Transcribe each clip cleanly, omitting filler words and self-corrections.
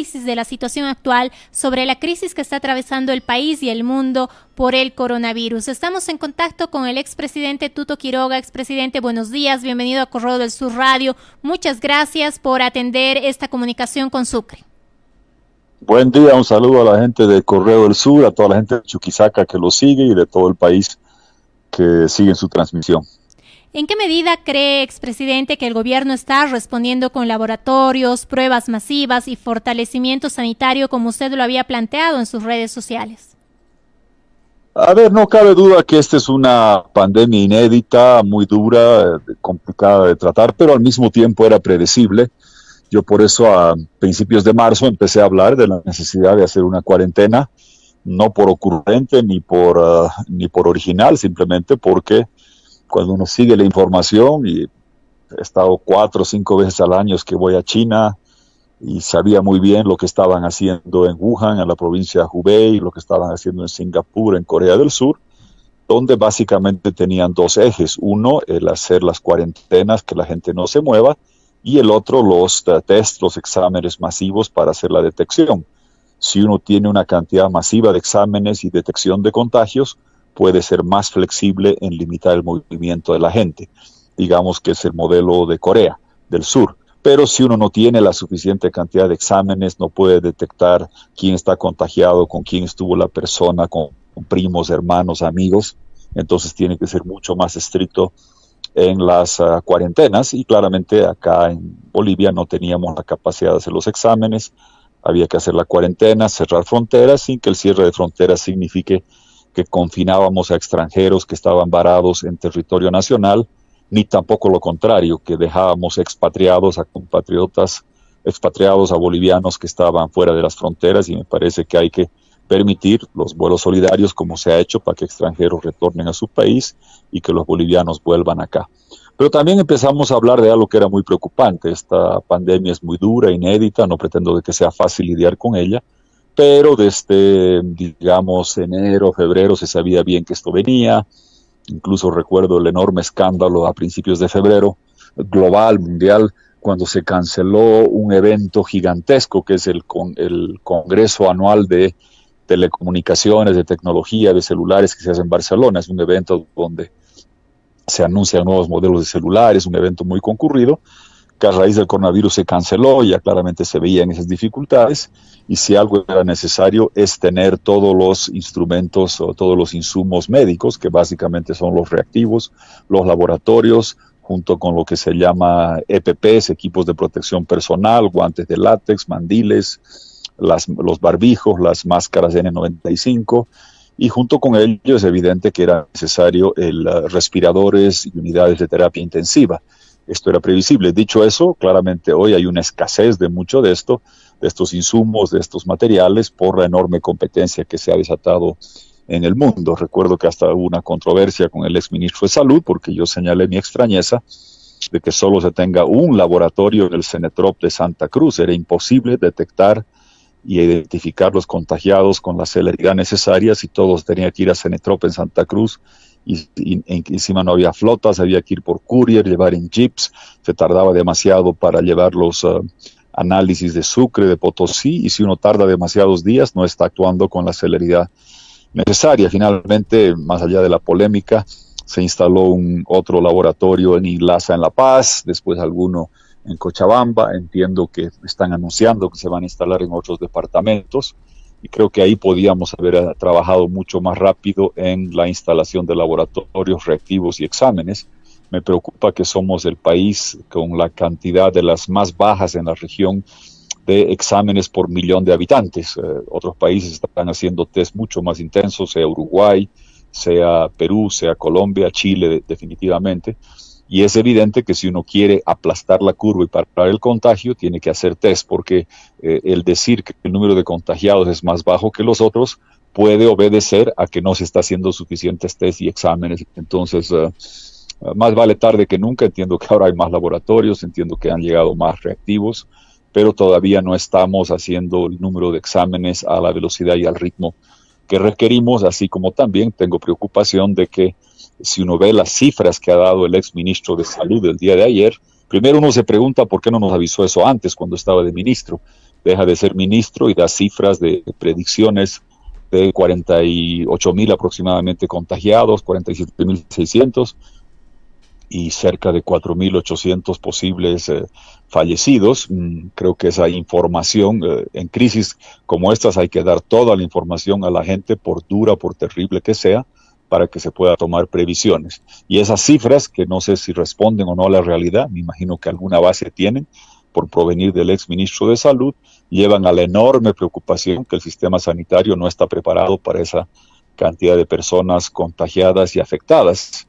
de la situación actual, sobre la crisis que está atravesando el país y el mundo por el coronavirus. Estamos en contacto con el expresidente Tuto Quiroga. Expresidente, buenos días, bienvenido a Correo del Sur Radio. Muchas gracias por atender esta comunicación con Sucre. Buen día, un saludo a la gente de Correo del Sur, a toda la gente de Chuquisaca que lo sigue y de todo el país que sigue su transmisión. ¿En qué medida cree, expresidente, que el gobierno está respondiendo con laboratorios, pruebas masivas y fortalecimiento sanitario como usted lo había planteado en sus redes sociales? A ver, no cabe duda que esta es una pandemia inédita, muy dura, complicada de tratar, pero al mismo tiempo era predecible. Yo por eso a principios de marzo empecé a hablar de la necesidad de hacer una cuarentena, no por ocurrente ni por original, simplemente porque cuando uno sigue la información, y he estado 4 o 5 veces al año que voy a China y sabía muy bien lo que estaban haciendo en Wuhan, en la provincia de Hubei, lo que estaban haciendo en Singapur, en Corea del Sur, donde básicamente tenían 2 ejes. Uno, el hacer las cuarentenas, que la gente no se mueva, y el otro, los test, los exámenes masivos para hacer la detección. Si uno tiene una cantidad masiva de exámenes y detección de contagios, puede ser más flexible en limitar el movimiento de la gente. Digamos que es el modelo de Corea del Sur. Pero si uno no tiene la suficiente cantidad de exámenes, no puede detectar quién está contagiado, con quién estuvo la persona, con primos, hermanos, amigos, entonces tiene que ser mucho más estricto en las cuarentenas. Y claramente acá en Bolivia no teníamos la capacidad de hacer los exámenes, había que hacer la cuarentena, cerrar fronteras, sin que el cierre de fronteras signifique que confinábamos a extranjeros que estaban varados en territorio nacional, ni tampoco lo contrario, que dejábamos expatriados a compatriotas, expatriados a bolivianos que estaban fuera de las fronteras, y me parece que hay que permitir los vuelos solidarios como se ha hecho para que extranjeros retornen a su país y que los bolivianos vuelvan acá. Pero también empezamos a hablar de algo que era muy preocupante. Esta pandemia es muy dura, inédita, no pretendo de que sea fácil lidiar con ella, pero desde, digamos, enero, febrero se sabía bien que esto venía. Incluso recuerdo el enorme escándalo a principios de febrero, global, mundial, cuando se canceló un evento gigantesco que es el Congreso Anual de Telecomunicaciones, de Tecnología, de Celulares, que se hace en Barcelona. Es un evento donde se anuncian nuevos modelos de celulares, un evento muy concurrido, que a raíz del coronavirus se canceló. Ya claramente se veían esas dificultades, y si algo era necesario es tener todos los instrumentos o todos los insumos médicos, que básicamente son los reactivos, los laboratorios, junto con lo que se llama EPPs, equipos de protección personal, guantes de látex, mandiles, los barbijos, las máscaras N95, y junto con ello es evidente que era necesario respiradores y unidades de terapia intensiva. Esto era previsible. Dicho eso, claramente hoy hay una escasez de mucho de esto, de estos insumos, de estos materiales, por la enorme competencia que se ha desatado en el mundo. Recuerdo que hasta hubo una controversia con el exministro de Salud, porque yo señalé mi extrañeza de que solo se tenga un laboratorio en el Cenetrop de Santa Cruz. Era imposible detectar y identificar los contagiados con la celeridad necesaria si todos tenían que ir a Cenetrop en Santa Cruz. Y encima no había flotas, había que ir por courier, llevar en jeeps, se tardaba demasiado para llevar los análisis de Sucre, de Potosí, y si uno tarda demasiados días no está actuando con la celeridad necesaria. Finalmente, más allá de la polémica, se instaló otro laboratorio en Inglasa, en La Paz, después alguno en Cochabamba. Entiendo que están anunciando que se van a instalar en otros departamentos, y creo que ahí podíamos haber trabajado mucho más rápido en la instalación de laboratorios, reactivos y exámenes. Me preocupa que somos el país con la cantidad de las más bajas en la región de exámenes por millón de habitantes. Otros países están haciendo test mucho más intensos, sea Uruguay, sea Perú, sea Colombia, Chile, definitivamente. Y es evidente que si uno quiere aplastar la curva y parar el contagio, tiene que hacer test, porque el decir que el número de contagiados es más bajo que los otros puede obedecer a que no se está haciendo suficientes test y exámenes. Entonces, más vale tarde que nunca. Entiendo que ahora hay más laboratorios, entiendo que han llegado más reactivos, pero todavía no estamos haciendo el número de exámenes a la velocidad y al ritmo que requerimos, así como también tengo preocupación de que si uno ve las cifras que ha dado el ex ministro de Salud el día de ayer, primero uno se pregunta por qué no nos avisó eso antes cuando estaba de ministro, deja de ser ministro y da cifras de predicciones de 48.000 aproximadamente contagiados, 47.600 y cerca de 4.800 posibles fallecidos. Creo que esa información, en crisis como estas hay que dar toda la información a la gente, por dura, por terrible que sea, para que se pueda tomar previsiones. Y esas cifras, que no sé si responden o no a la realidad, me imagino que alguna base tienen, por provenir del exministro de Salud, llevan a la enorme preocupación que el sistema sanitario no está preparado para esa cantidad de personas contagiadas y afectadas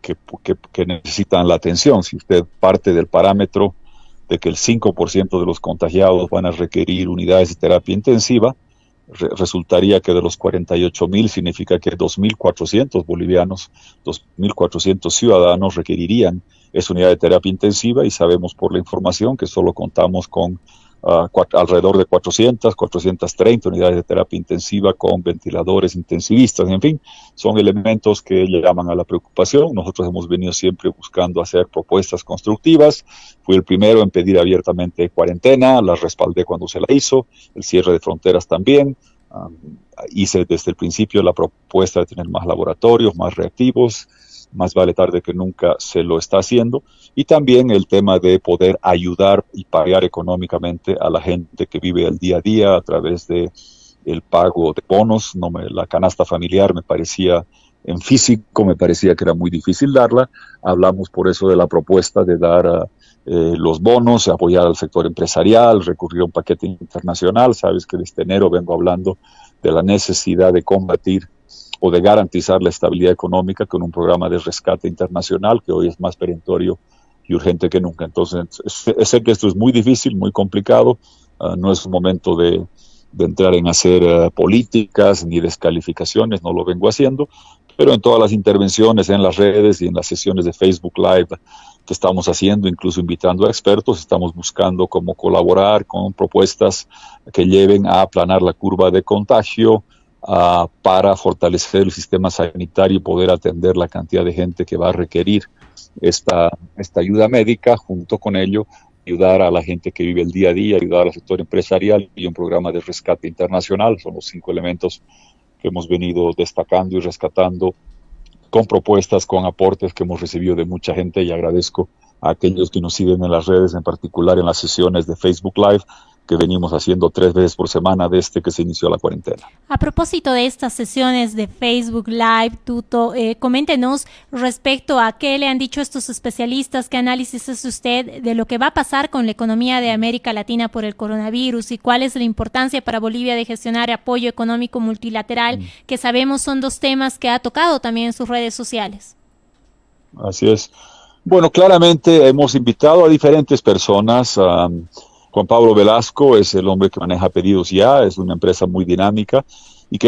que necesitan la atención. Si usted parte del parámetro de que el 5% de los contagiados van a requerir unidades de terapia intensiva, resultaría que de los 48.000 significa que 2.400 bolivianos, 2.400 ciudadanos requerirían esa unidad de terapia intensiva, y sabemos por la información que solo contamos con alrededor de 430 unidades de terapia intensiva con ventiladores intensivistas. En fin, son elementos que llaman a la preocupación. Nosotros hemos venido siempre buscando hacer propuestas constructivas. Fui el primero en pedir abiertamente cuarentena, la respaldé cuando se la hizo, el cierre de fronteras también. Hice desde el principio la propuesta de tener más laboratorios, más reactivos. Más vale tarde que nunca se lo está haciendo. Y también el tema de poder ayudar y pagar económicamente a la gente que vive el día a día a través de el pago de bonos. La canasta familiar me parecía, en físico, me parecía que era muy difícil darla. Hablamos por eso de la propuesta de dar los bonos, apoyar al sector empresarial, recurrir a un paquete internacional. Sabes que desde enero vengo hablando de la necesidad de combatir o de garantizar la estabilidad económica con un programa de rescate internacional que hoy es más perentorio y urgente que nunca. Entonces, sé que esto es muy difícil, muy complicado, no es un momento de entrar en hacer políticas ni descalificaciones, no lo vengo haciendo, pero en todas las intervenciones en las redes y en las sesiones de Facebook Live que estamos haciendo, incluso invitando a expertos, estamos buscando cómo colaborar con propuestas que lleven a aplanar la curva de contagio, para fortalecer el sistema sanitario y poder atender la cantidad de gente que va a requerir esta ayuda médica. Junto con ello, ayudar a la gente que vive el día a día, ayudar al sector empresarial y un programa de rescate internacional. Son los 5 elementos que hemos venido destacando y rescatando con propuestas, con aportes que hemos recibido de mucha gente, y agradezco a aquellos que nos siguen en las redes, en particular en las sesiones de Facebook Live, que venimos haciendo 3 veces por semana desde que se inició la cuarentena. A propósito de estas sesiones de Facebook Live, Tuto, coméntenos respecto a qué le han dicho estos especialistas, qué análisis hace usted de lo que va a pasar con la economía de América Latina por el coronavirus y cuál es la importancia para Bolivia de gestionar apoyo económico multilateral, que sabemos son 2 temas que ha tocado también en sus redes sociales. Así es. Bueno, claramente hemos invitado a diferentes personas. Juan Pablo Velasco es el hombre que maneja Pedidos Ya, es una empresa muy dinámica y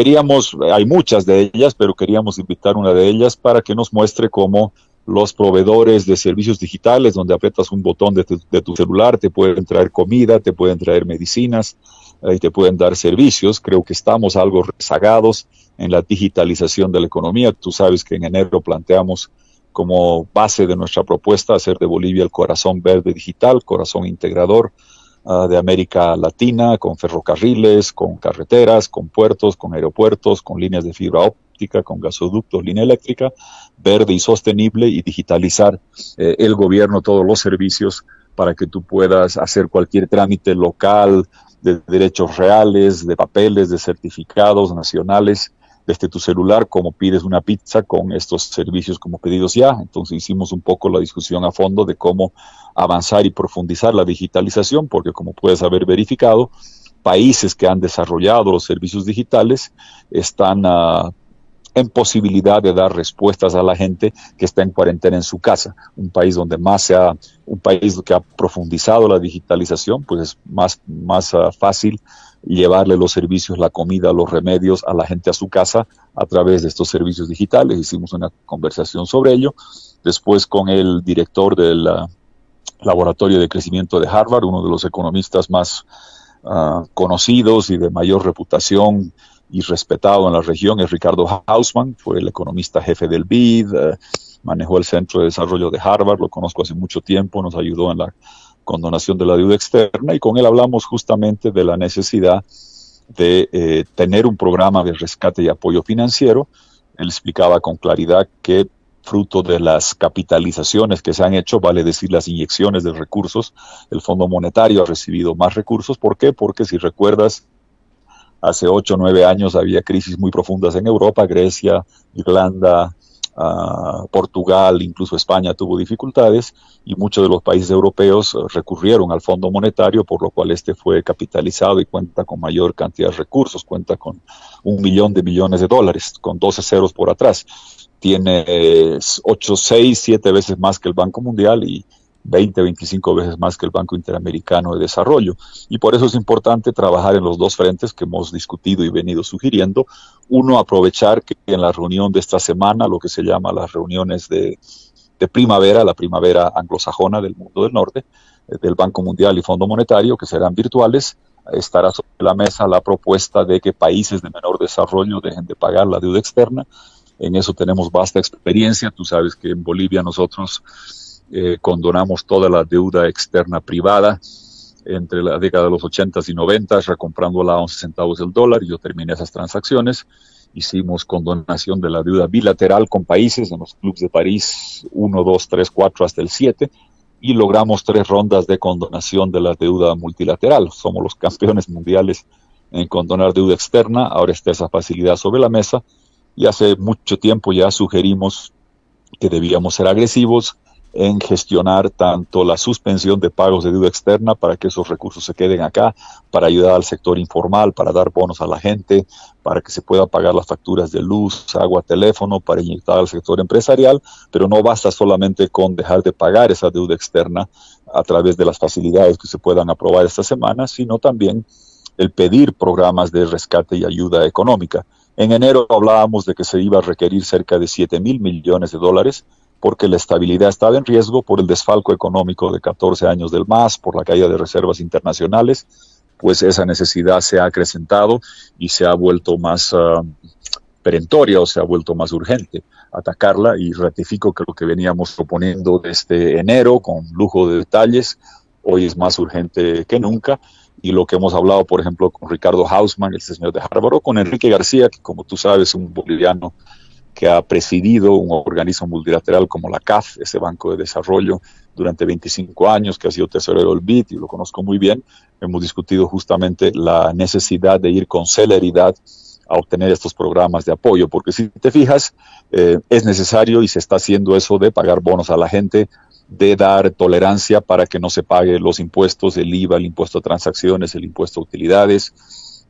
hay muchas de ellas, pero queríamos invitar una de ellas para que nos muestre cómo los proveedores de servicios digitales, donde aprietas un botón de tu celular, te pueden traer comida, te pueden traer medicinas y te pueden dar servicios. Creo que estamos algo rezagados en la digitalización de la economía. Tú sabes que en enero planteamos como base de nuestra propuesta hacer de Bolivia el corazón verde digital, corazón integrador de América Latina, con ferrocarriles, con carreteras, con puertos, con aeropuertos, con líneas de fibra óptica, con gasoductos, línea eléctrica, verde y sostenible, y digitalizar el gobierno, todos los servicios, para que tú puedas hacer cualquier trámite local, de derechos reales, de papeles, de certificados nacionales, desde tu celular, como pides una pizza con estos servicios como Pedidos Ya. Entonces hicimos un poco la discusión a fondo de cómo avanzar y profundizar la digitalización, porque como puedes haber verificado, países que han desarrollado los servicios digitales están en posibilidad de dar respuestas a la gente que está en cuarentena en su casa. Un país un país que ha profundizado la digitalización, pues es más fácil llevarle los servicios, la comida, los remedios a la gente a su casa a través de estos servicios digitales. Hicimos una conversación sobre ello. Después, con el director del Laboratorio de Crecimiento de Harvard, uno de los economistas más conocidos y de mayor reputación y respetado en la región, es Ricardo Hausmann. Fue el economista jefe del BID, manejó el Centro de Desarrollo de Harvard, lo conozco hace mucho tiempo, nos ayudó en la condonación de la deuda externa, y con él hablamos justamente de la necesidad de tener un programa de rescate y apoyo financiero. Él explicaba con claridad que fruto de las capitalizaciones que se han hecho, vale decir las inyecciones de recursos, el Fondo Monetario ha recibido más recursos. ¿Por qué? Porque si recuerdas, hace 8 o 9 años había crisis muy profundas en Europa, Grecia, Irlanda, Portugal, incluso España tuvo dificultades, y muchos de los países europeos recurrieron al Fondo Monetario, por lo cual este fue capitalizado y cuenta con mayor cantidad de recursos, cuenta con 1.000.000 de millones de dólares, con 12 ceros por atrás. Tiene 8, 6, 7 veces más que el Banco Mundial y 20, 25 veces más que el Banco Interamericano de Desarrollo. Y por eso es importante trabajar en los dos frentes que hemos discutido y venido sugiriendo. Uno, aprovechar que en la reunión de esta semana, lo que se llama las reuniones de primavera, la primavera anglosajona del mundo del norte, del Banco Mundial y Fondo Monetario, que serán virtuales, estará sobre la mesa la propuesta de que países de menor desarrollo dejen de pagar la deuda externa. En eso tenemos vasta experiencia. Tú sabes que en Bolivia nosotros condonamos toda la deuda externa privada entre la década de los 80s y 90s, recomprándola a 11 centavos del dólar. Yo terminé esas transacciones. Hicimos condonación de la deuda bilateral con países en los clubes de París 1, 2, 3, 4 hasta el 7, y logramos 3 rondas de condonación de la deuda multilateral. Somos los campeones mundiales en condonar deuda externa. Ahora está esa facilidad sobre la mesa. Y hace mucho tiempo ya sugerimos que debíamos ser agresivos en gestionar tanto la suspensión de pagos de deuda externa para que esos recursos se queden acá, para ayudar al sector informal, para dar bonos a la gente, para que se pueda pagar las facturas de luz, agua, teléfono, para inyectar al sector empresarial. Pero no basta solamente con dejar de pagar esa deuda externa a través de las facilidades que se puedan aprobar esta semana, sino también el pedir programas de rescate y ayuda económica. En enero hablábamos de que se iba a requerir cerca de 7.000 millones de dólares porque la estabilidad estaba en riesgo por el desfalco económico de 14 años del MAS, por la caída de reservas internacionales. Pues esa necesidad se ha acrecentado y se ha vuelto más perentoria, o se ha vuelto más urgente atacarla, y ratifico que lo que veníamos proponiendo desde enero con lujo de detalles hoy es más urgente que nunca. Y lo que hemos hablado, por ejemplo, con Ricardo Hausmann, el señor de Harvard, o con Enrique García, que como tú sabes es un boliviano que ha presidido un organismo multilateral como la CAF, ese Banco de Desarrollo, durante 25 años, que ha sido tesorero del BID y lo conozco muy bien. Hemos discutido justamente la necesidad de ir con celeridad a obtener estos programas de apoyo, porque si te fijas, es necesario y se está haciendo eso de pagar bonos a la gente, de dar tolerancia para que no se pague los impuestos, el IVA, el impuesto a transacciones, el impuesto a utilidades,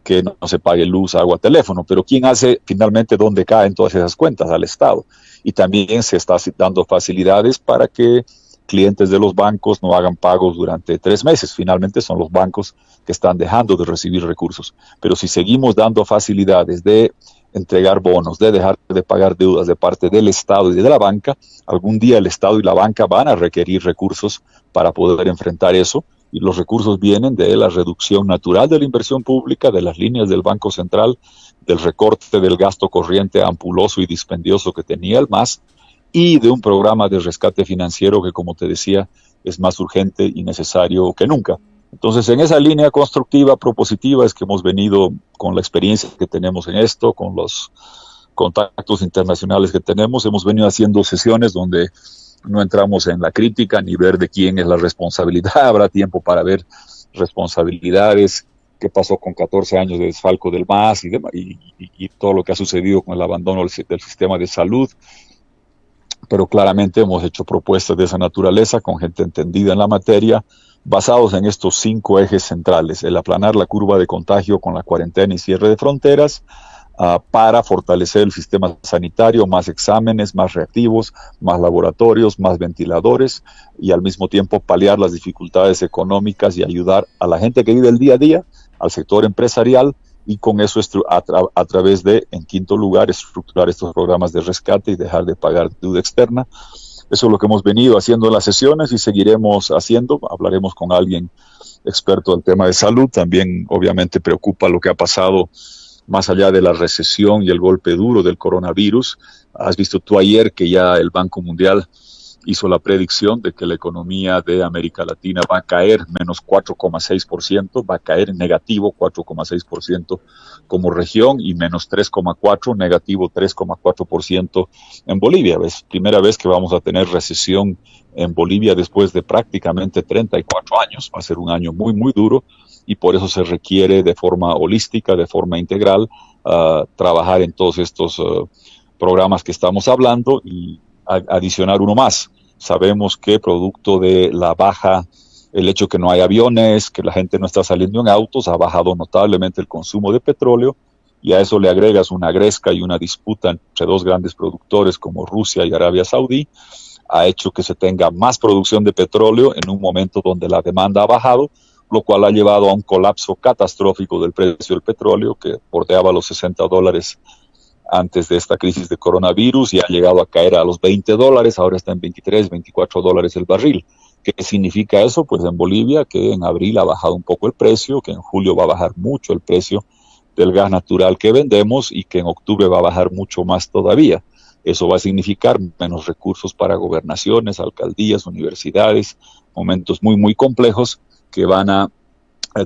que no se pague luz, agua, teléfono. Pero ¿quién hace finalmente dónde caen todas esas cuentas? Al Estado. Y también se está dando facilidades para que clientes de los bancos no hagan pagos durante 3 meses. Finalmente son los bancos que están dejando de recibir recursos. Pero si seguimos dando facilidades de entregar bonos, de dejar de pagar deudas de parte del Estado y de la banca, algún día el Estado y la banca van a requerir recursos para poder enfrentar eso, y los recursos vienen de la reducción natural de la inversión pública, de las líneas del Banco Central, del recorte del gasto corriente ampuloso y dispendioso que tenía el MAS, y de un programa de rescate financiero que, como te decía, es más urgente y necesario que nunca. Entonces, en esa línea constructiva, propositiva, es que hemos venido con la experiencia que tenemos en esto, con los contactos internacionales que tenemos, hemos venido haciendo sesiones donde no entramos en la crítica ni ver de quién es la responsabilidad. Habrá tiempo para ver responsabilidades, qué pasó con 14 años de desfalco del MAS y todo lo que ha sucedido con el abandono del sistema de salud. Pero claramente hemos hecho propuestas de esa naturaleza con gente entendida en la materia, basados en estos 5 ejes centrales: el aplanar la curva de contagio con la cuarentena y cierre de fronteras, para fortalecer el sistema sanitario, más exámenes, más reactivos, más laboratorios, más ventiladores, y al mismo tiempo paliar las dificultades económicas y ayudar a la gente que vive el día a día, al sector empresarial, y con eso a través de, en quinto lugar, estructurar estos programas de rescate y dejar de pagar deuda externa. Eso es lo que hemos venido haciendo en las sesiones y seguiremos haciendo. Hablaremos con alguien experto en tema de salud. También obviamente preocupa lo que ha pasado más allá de la recesión y el golpe duro del coronavirus. Has visto tú ayer que ya el Banco Mundial hizo la predicción de que la economía de América Latina va a caer menos 4,6%, va a caer en negativo 4,6% como región y menos 3,4%, negativo 3,4% en Bolivia. Es primera vez que vamos a tener recesión en Bolivia después de prácticamente 34 años. Va a ser un año muy, muy duro y por eso se requiere de forma holística, de forma integral, trabajar en todos estos programas que estamos hablando y adicionar uno más. Sabemos que producto de la baja, el hecho que no hay aviones, que la gente no está saliendo en autos, ha bajado notablemente el consumo de petróleo y a eso le agregas una gresca y una disputa entre dos grandes productores como Rusia y Arabia Saudí, ha hecho que se tenga más producción de petróleo en un momento donde la demanda ha bajado, lo cual ha llevado a un colapso catastrófico del precio del petróleo que bordeaba los $60 antes de esta crisis de coronavirus y ha llegado a caer a los $20, ahora está en 23, $24 el barril. ¿Qué significa eso? Pues en Bolivia que en abril ha bajado un poco el precio, que en julio va a bajar mucho el precio del gas natural que vendemos y que en octubre va a bajar mucho más todavía. Eso va a significar menos recursos para gobernaciones, alcaldías, universidades, momentos muy, muy complejos que van a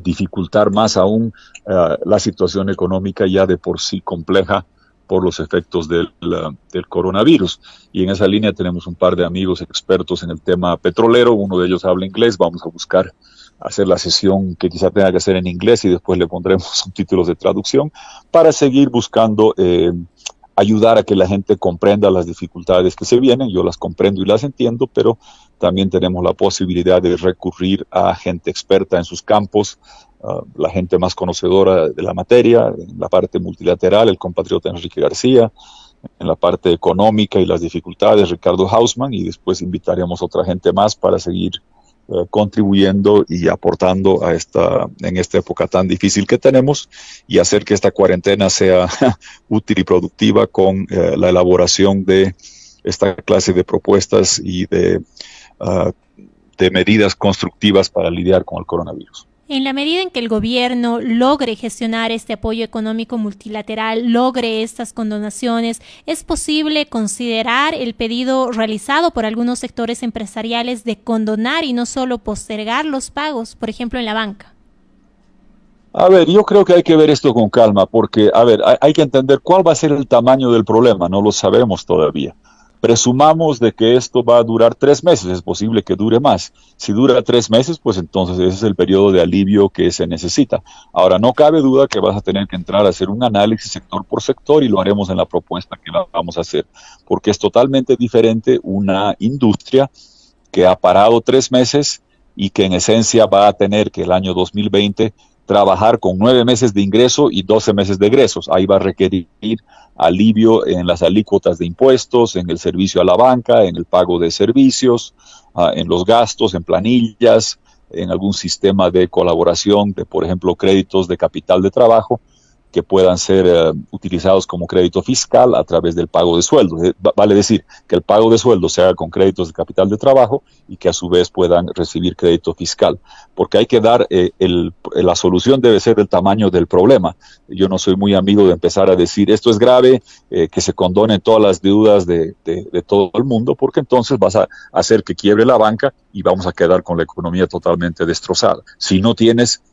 dificultar más aún la situación económica ya de por sí compleja por los efectos del coronavirus. Y en esa línea tenemos un par de amigos expertos en el tema petrolero, uno de ellos habla inglés, vamos a buscar hacer la sesión que quizá tenga que hacer en inglés y después le pondremos subtítulos de traducción para seguir buscando ayudar a que la gente comprenda las dificultades que se vienen. Yo las comprendo y las entiendo, pero también tenemos la posibilidad de recurrir a gente experta en sus campos, la gente más conocedora de la materia, en la parte multilateral, el compatriota Enrique García, en la parte económica y las dificultades, Ricardo Hausmann, y después invitaremos a otra gente más para seguir contribuyendo y aportando en esta época tan difícil que tenemos y hacer que esta cuarentena sea útil y productiva con la elaboración de esta clase de propuestas y de medidas constructivas para lidiar con el coronavirus. En la medida en que el gobierno logre gestionar este apoyo económico multilateral, logre estas condonaciones, ¿es posible considerar el pedido realizado por algunos sectores empresariales de condonar y no solo postergar los pagos, por ejemplo, en la banca? A ver, yo creo que hay que ver esto con calma, porque, a ver, hay que entender cuál va a ser el tamaño del problema, no lo sabemos todavía. Presumamos de que esto va a durar 3 meses, es posible que dure más. Si dura 3 meses, pues entonces ese es el periodo de alivio que se necesita. Ahora, no cabe duda que vas a tener que entrar a hacer un análisis sector por sector y lo haremos en la propuesta que vamos a hacer, porque es totalmente diferente una industria que ha parado 3 meses y que en esencia va a tener que el año 2020 trabajar con 9 meses de ingreso y 12 meses de egresos. Ahí va a requerir alivio en las alícuotas de impuestos, en el servicio a la banca, en el pago de servicios, en los gastos, en planillas, en algún sistema de colaboración de, por ejemplo, créditos de capital de trabajo que puedan ser utilizados como crédito fiscal a través del pago de sueldos. Vale decir, que el pago de sueldos se haga con créditos de capital de trabajo y que a su vez puedan recibir crédito fiscal, porque hay que dar, la solución debe ser del tamaño del problema. Yo no soy muy amigo de empezar a decir, esto es grave, que se condonen todas las deudas de todo el mundo, porque entonces vas a hacer que quiebre la banca y vamos a quedar con la economía totalmente destrozada. Si no tienes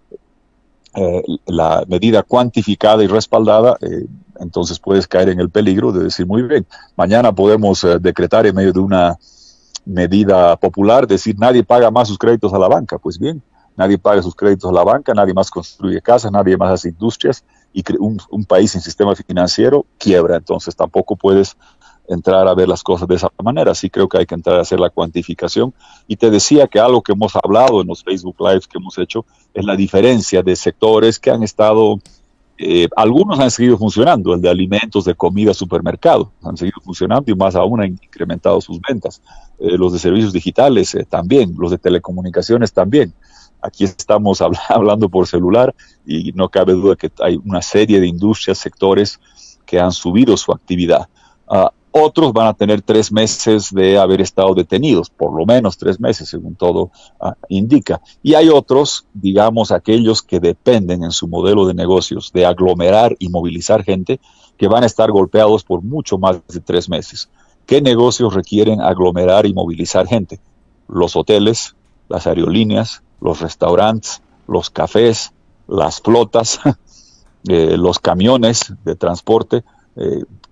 la medida cuantificada y respaldada, entonces puedes caer en el peligro de decir, muy bien, mañana podemos decretar en medio de una medida popular, decir, nadie paga más sus créditos a la banca. Pues bien, nadie paga sus créditos a la banca, nadie más construye casas, nadie más hace industrias, y un país sin sistema financiero quiebra. Entonces tampoco puedes entrar a ver las cosas de esa manera. Sí creo que hay que entrar a hacer la cuantificación. Y te decía que algo que hemos hablado en los Facebook Lives que hemos hecho es la diferencia de sectores que han estado, algunos han seguido funcionando, el de alimentos, de comida, supermercados, han seguido funcionando y más aún han incrementado sus ventas. Los de servicios digitales también, los de telecomunicaciones también. Aquí estamos hablando por celular y no cabe duda que hay una serie de industrias, sectores que han subido su actividad. Otros van a tener 3 meses de haber estado detenidos, por lo menos 3 meses, según todo indica. Y hay otros, digamos, aquellos que dependen en su modelo de negocios de aglomerar y movilizar gente, que van a estar golpeados por mucho más de 3 meses. ¿Qué negocios requieren aglomerar y movilizar gente? Los hoteles, las aerolíneas, los restaurantes, los cafés, las flotas, los camiones de transporte,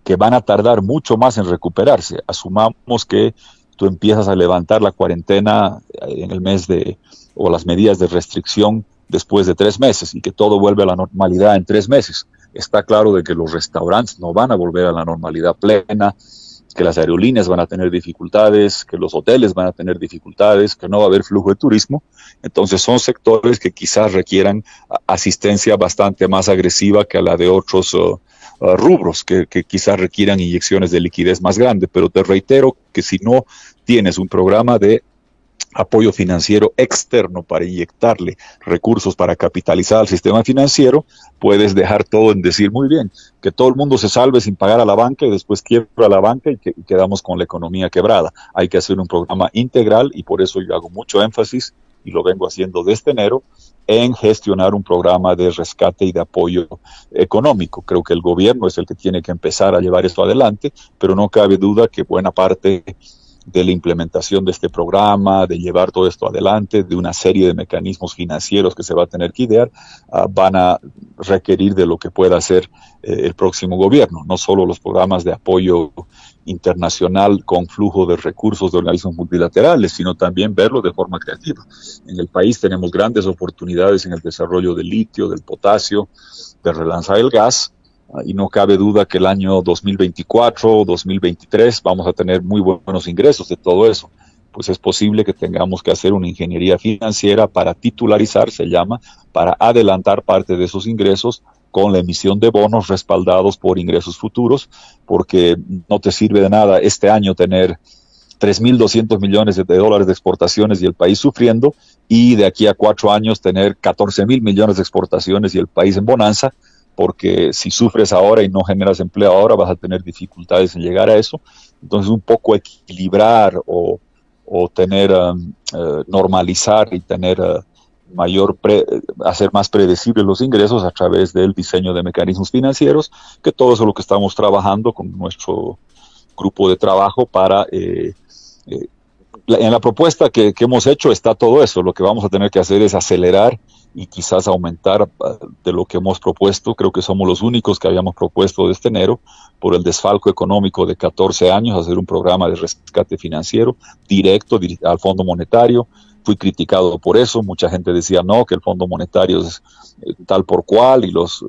que van a tardar mucho más en recuperarse. Asumamos que tú empiezas a levantar la cuarentena en el mes o las medidas de restricción después de 3 meses y que todo vuelve a la normalidad en 3 meses. Está claro de que los restaurantes no van a volver a la normalidad plena, que las aerolíneas van a tener dificultades, que los hoteles van a tener dificultades, que no va a haber flujo de turismo. Entonces son sectores que quizás requieran asistencia bastante más agresiva que la de otros rubros, que quizás requieran inyecciones de liquidez más grandes. Pero te reitero que si no tienes un programa de apoyo financiero externo para inyectarle recursos para capitalizar al sistema financiero, puedes dejar todo en decir, muy bien, que todo el mundo se salve sin pagar a la banca y después quiebra la banca y quedamos con la economía quebrada. Hay que hacer un programa integral y por eso yo hago mucho énfasis, y lo vengo haciendo desde enero, en gestionar un programa de rescate y de apoyo económico. Creo que el gobierno es el que tiene que empezar a llevar esto adelante, pero no cabe duda que buena parte de la implementación de este programa, de llevar todo esto adelante, de una serie de mecanismos financieros que se va a tener que idear, van a requerir de lo que pueda hacer el próximo gobierno, no solo los programas de apoyo internacional con flujo de recursos de organismos multilaterales, sino también verlo de forma creativa. En el país tenemos grandes oportunidades en el desarrollo del litio, del potasio, de relanzar el gas, y no cabe duda que el año 2024 o 2023 vamos a tener muy buenos ingresos de todo eso. Pues es posible que tengamos que hacer una ingeniería financiera para titularizar, se llama, para adelantar parte de esos ingresos con la emisión de bonos respaldados por ingresos futuros, porque no te sirve de nada este año tener 3.200 millones de dólares de exportaciones y el país sufriendo, y de aquí a 4 años tener 14.000 millones de exportaciones y el país en bonanza, porque si sufres ahora y no generas empleo ahora, vas a tener dificultades en llegar a eso. Entonces, un poco equilibrar o tener, normalizar y tener hacer más predecibles los ingresos a través del diseño de mecanismos financieros, que todo eso es lo que estamos trabajando con nuestro grupo de trabajo para... en la propuesta que hemos hecho está todo eso. Lo que vamos a tener que hacer es acelerar y quizás aumentar de lo que hemos propuesto. Creo que somos los únicos que habíamos propuesto desde enero, por el desfalco económico de 14 años, hacer un programa de rescate financiero directo al Fondo Monetario. Fui criticado por eso, mucha gente decía no, que el Fondo Monetario es tal por cual, y los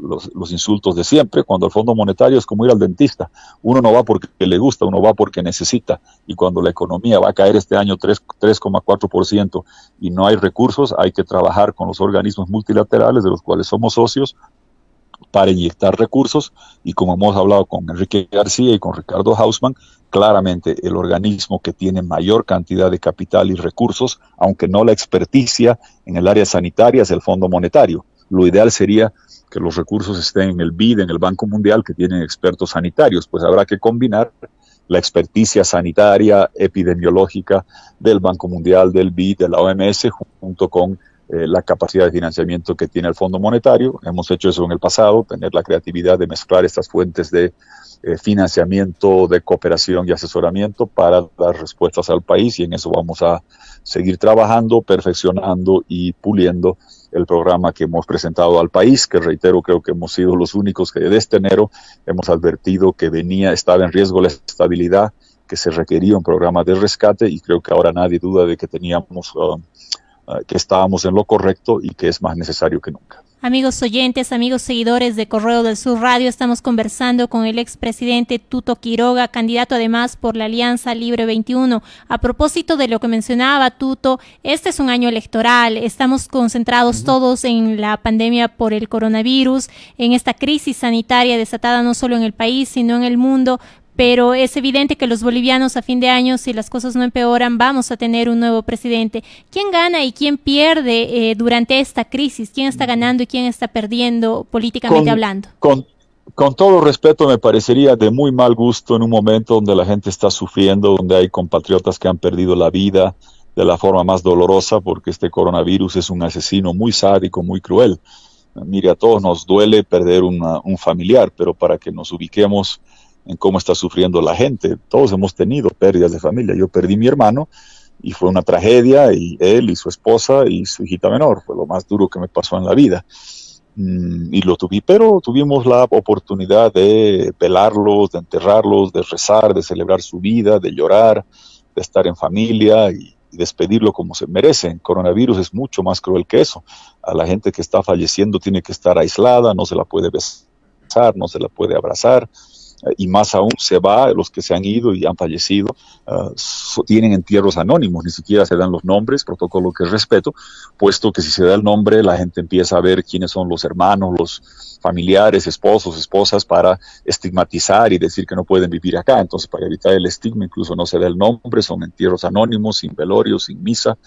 insultos de siempre, cuando el Fondo Monetario es como ir al dentista. Uno no va porque le gusta, uno va porque necesita, y cuando la economía va a caer este año 3,4% y no hay recursos, hay que trabajar con los organismos multilaterales de los cuales somos socios para inyectar recursos, y como hemos hablado con Enrique García y con Ricardo Hausmann, claramente el organismo que tiene mayor cantidad de capital y recursos, aunque no la experticia en el área sanitaria, es el Fondo Monetario. Lo ideal sería que los recursos estén en el BID, en el Banco Mundial, que tienen expertos sanitarios. Pues habrá que combinar la experticia sanitaria, epidemiológica del Banco Mundial, del BID, de la OMS, junto con la capacidad de financiamiento que tiene el Fondo Monetario. Hemos hecho eso en el pasado, tener la creatividad de mezclar estas fuentes de financiamiento, de cooperación y asesoramiento para dar respuestas al país, y en eso vamos a seguir trabajando, perfeccionando y puliendo el programa que hemos presentado al país, que reitero, creo que hemos sido los únicos que desde enero hemos advertido que estaba en riesgo la estabilidad, que se requería un programa de rescate, y creo que ahora nadie duda de que que estábamos en lo correcto y que es más necesario que nunca. Amigos oyentes, amigos seguidores de Correo del Sur Radio, estamos conversando con el expresidente Tuto Quiroga, candidato además por la Alianza Libre 21. A propósito de lo que mencionaba Tuto, este es un año electoral, estamos concentrados todos en la pandemia por el coronavirus, en esta crisis sanitaria desatada no solo en el país, sino en el mundo. Pero es evidente que los bolivianos a fin de año, si las cosas no empeoran, vamos a tener un nuevo presidente. ¿Quién gana y quién pierde durante esta crisis? ¿Quién está ganando y quién está perdiendo políticamente hablando? Con todo respeto, me parecería de muy mal gusto en un momento donde la gente está sufriendo, donde hay compatriotas que han perdido la vida de la forma más dolorosa, porque este coronavirus es un asesino muy sádico, muy cruel. Mire, a todos nos duele perder un familiar, pero para que nos ubiquemos en cómo está sufriendo la gente. Todos hemos tenido pérdidas de familia. Yo perdí mi hermano y fue una tragedia, y él y su esposa y su hijita menor, fue lo más duro que me pasó en la vida. Y pero tuvimos la oportunidad de velarlos, de enterrarlos, de rezar, de celebrar su vida, de llorar, de estar en familia y despedirlo como se merecen. Coronavirus es mucho más cruel que eso. A la gente que está falleciendo tiene que estar aislada, no se la puede besar, no se la puede abrazar, y más aún se va, los que se han ido y han fallecido, tienen entierros anónimos, ni siquiera se dan los nombres, protocolo que respeto, puesto que si se da el nombre, la gente empieza a ver quiénes son los hermanos, los familiares, esposos, esposas, para estigmatizar y decir que no pueden vivir acá. Entonces, para evitar el estigma, incluso no se da el nombre, son entierros anónimos, sin velorio, sin misa,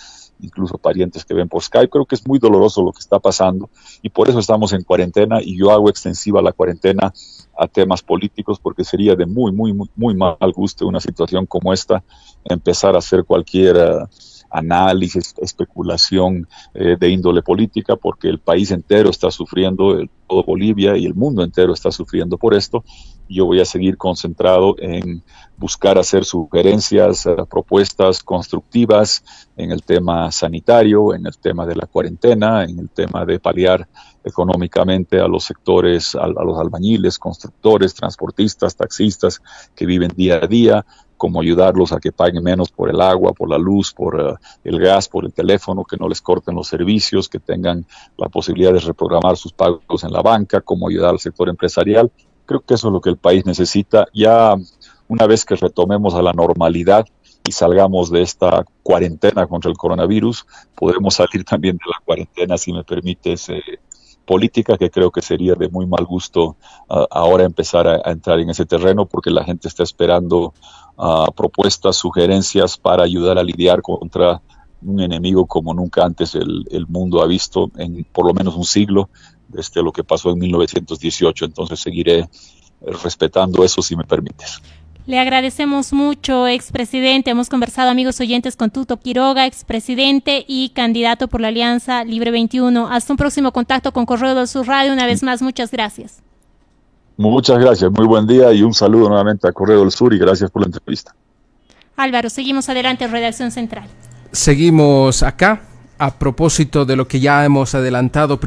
incluso parientes que ven por Skype. Creo que es muy doloroso lo que está pasando, y por eso estamos en cuarentena, y yo hago extensiva la cuarentena a temas políticos, porque sería de muy mal gusto una situación como esta, empezar a hacer cualquier análisis, especulación de índole política, porque el país entero está sufriendo, todo Bolivia y el mundo entero está sufriendo por esto. Yo voy a seguir concentrado en buscar hacer sugerencias, propuestas constructivas en el tema sanitario, en el tema de la cuarentena, en el tema de paliar económicamente a los sectores, a los albañiles, constructores, transportistas, taxistas que viven día a día, cómo ayudarlos a que paguen menos por el agua, por la luz, por el gas, por el teléfono, que no les corten los servicios, que tengan la posibilidad de reprogramar sus pagos en la banca, cómo ayudar al sector empresarial. Creo que eso es lo que el país necesita. Ya una vez que retomemos a la normalidad y salgamos de esta cuarentena contra el coronavirus, podremos salir también de la cuarentena, si me permites, política, que creo que sería de muy mal gusto ahora empezar a entrar en ese terreno, porque la gente está esperando propuestas, sugerencias para ayudar a lidiar contra un enemigo como nunca antes el mundo ha visto en por lo menos un siglo, desde lo que pasó en 1918. Entonces seguiré respetando eso, si me permites. Le agradecemos mucho, expresidente. Hemos conversado, amigos oyentes, con Tuto Quiroga, expresidente y candidato por la Alianza Libre 21. Hasta un próximo contacto con Correo del Sur Radio. Una vez más, muchas gracias. Muchas gracias, muy buen día y un saludo nuevamente a Correo del Sur, y gracias por la entrevista. Álvaro, seguimos adelante en Redacción Central. Seguimos acá a propósito de lo que ya hemos adelantado